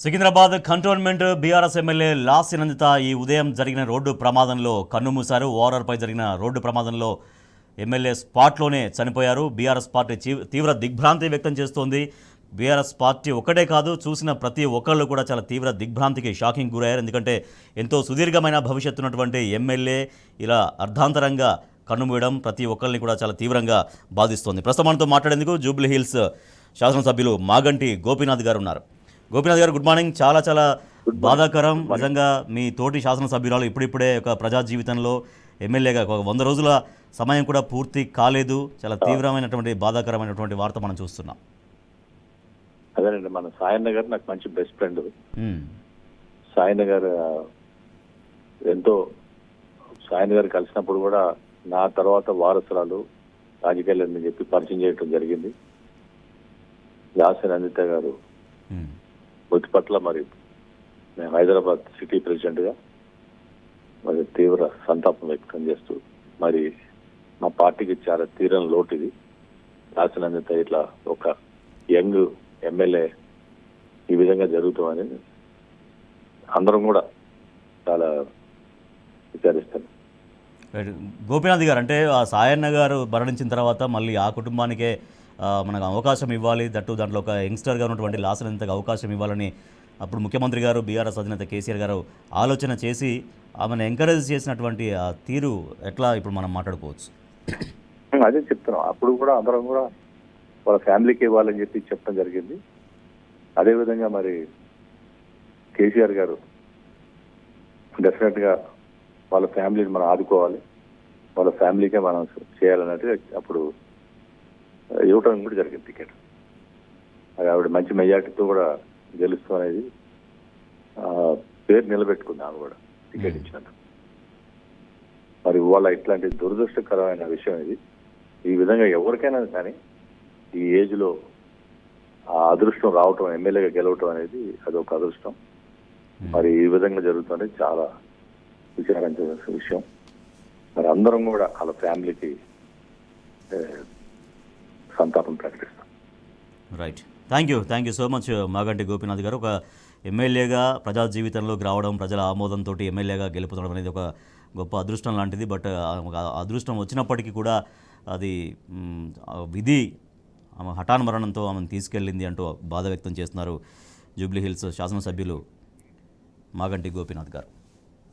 Secunderabad cantonment BRS MLA Lasya Nanditha ఈ ఉదయం జరిగిన రోడ్డు ప్రమాదంలో కన్నుమూశారు. ఓఆర్ఆర్పై జరిగిన రోడ్డు ప్రమాదంలో ఎమ్మెల్యే స్పాట్లోనే చనిపోయారు. బీఆర్ఎస్ పార్టీ తీవ్ర దిగ్భ్రాంతి వ్యక్తం చేస్తోంది. బీఆర్ఎస్ పార్టీ ఒక్కటే కాదు, చూసిన ప్రతి ఒక్కళ్ళు కూడా చాలా తీవ్ర దిగ్భ్రాంతికి, షాకింగ్ గురయ్యారు. ఎందుకంటే ఎంతో సుదీర్ఘమైన భవిష్యత్తు ఉన్నటువంటి ఎమ్మెల్యే ఇలా అర్ధాంతరంగా కన్నుమూయడం ప్రతి ఒక్కరిని కూడా చాలా తీవ్రంగా బాధిస్తోంది. ప్రస్తుతం మనతో మాట్లాడేందుకు జూబ్లీ హిల్స్ శాసనసభ్యులు మాగంటి గోపీనాథ్ గారు ఉన్నారు. గోపీనాథ్ గారు, గుడ్ మార్నింగ్. చాలా బాధాకరం నిజంగా. మీ తోటి శాసనసభ్యురాలు ఇప్పుడిప్పుడే ఒక ప్రజా జీవితంలో ఎమ్మెల్యేగా ఒక 100 రోజుల సమయం కూడా పూర్తి కాలేదు. చాలా తీవ్రమైనటువంటి బాధాకరమైనటువంటి వార్త మనం చూస్తున్నాం. అదేనండి, మన సాయన్న గారు నాకు మంచి బెస్ట్ ఫ్రెండ్. సాయన్న గారు ఎంతో సాయన్న గారు కలిసినప్పుడు కూడా నా తర్వాత వారసురాలు రాజకీయాలు అని చెప్పి పరిచయం చేయడం జరిగింది. లాస్య నందిత గారు మృతి పట్ల మరి నేను హైదరాబాద్ సిటీ ప్రెసిడెంట్ గా మరి తీవ్ర సంతాపం వ్యక్తం చేస్తూ, మరి మా పార్టీకి చాలా తీరని లోటు ఇది. లాస్య నందిత ఇట్లా ఒక యంగ్ ఎమ్మెల్యే ఈ విధంగా జరుగుతామని అందరం కూడా చాలా విచారిస్తాను. గోపీనాథ్ గారు, అంటే ఆ సాయన్న గారు మరణించిన తర్వాత మళ్ళీ ఆ కుటుంబానికే మనకు అవకాశం ఇవ్వాలి, దాంట్లో ఒక యంగ్స్టర్గా ఉన్నటువంటి లాస్య నందితకు అవకాశం ఇవ్వాలని అప్పుడు ముఖ్యమంత్రి గారు, బీఆర్ఎస్ అధినేత కేసీఆర్ గారు ఆలోచన చేసి ఆమెను ఎంకరేజ్ చేసినటువంటి ఆ తీరు ఎట్లా ఇప్పుడు మనం మాట్లాడుకోవచ్చు? అదే చెప్తున్నాం. అప్పుడు కూడా అందరం కూడా వాళ్ళ ఫ్యామిలీకి ఇవ్వాలని చెప్పి చెప్పడం జరిగింది. అదేవిధంగా మరి కేసీఆర్ గారు డెఫినెట్ గా వాళ్ళ ఫ్యామిలీని మనం ఆదుకోవాలి, వాళ్ళ ఫ్యామిలీకే మనం చేయాలన్నట్టుగా అప్పుడు ఇవ్వటం కూడా జరిగింది టికెట్. అది ఆవిడ మంచి మెజార్టీతో కూడా గెలుస్తూ అనేది పేరు నిలబెట్టుకుంది ఆమె కూడా టికెట్ ఇచ్చినందుకు. మరి ఇవాళ ఇట్లాంటి దురదృష్టకరమైన విషయం ఇది. ఈ విధంగా ఎవరికైనా కానీ ఈ ఏజ్ లో ఆ అదృష్టం రావటం, ఎమ్మెల్యేగా గెలవటం అనేది అదొక అదృష్టం. మరి ఈ విధంగా జరుగుతుంది, చాలా విచారించాల్సిన విషయం. మరి అందరం కూడా వాళ్ళ ఫ్యామిలీకి సంతాపం ప్రకటిస్తాం. Right, thank you so much Maganti Gopinath గారు. ఒక ఎమ్మెల్యేగా ప్రజా జీవితంలోకి రావడం, ప్రజల ఆమోదంతో ఎమ్మెల్యేగా గెలుపుతడం అనేది ఒక గొప్ప అదృష్టం లాంటిది. బట్ అదృష్టం వచ్చినప్పటికీ కూడా అది విధి ఆమె హఠాన్ మరణంతో ఆమెను తీసుకెళ్ళింది అంటూ బాధ వ్యక్తం చేస్తున్నారు జూబ్లీ హిల్స్ శాసనసభ్యులు మాగంటి గోపీనాథ్ గారు.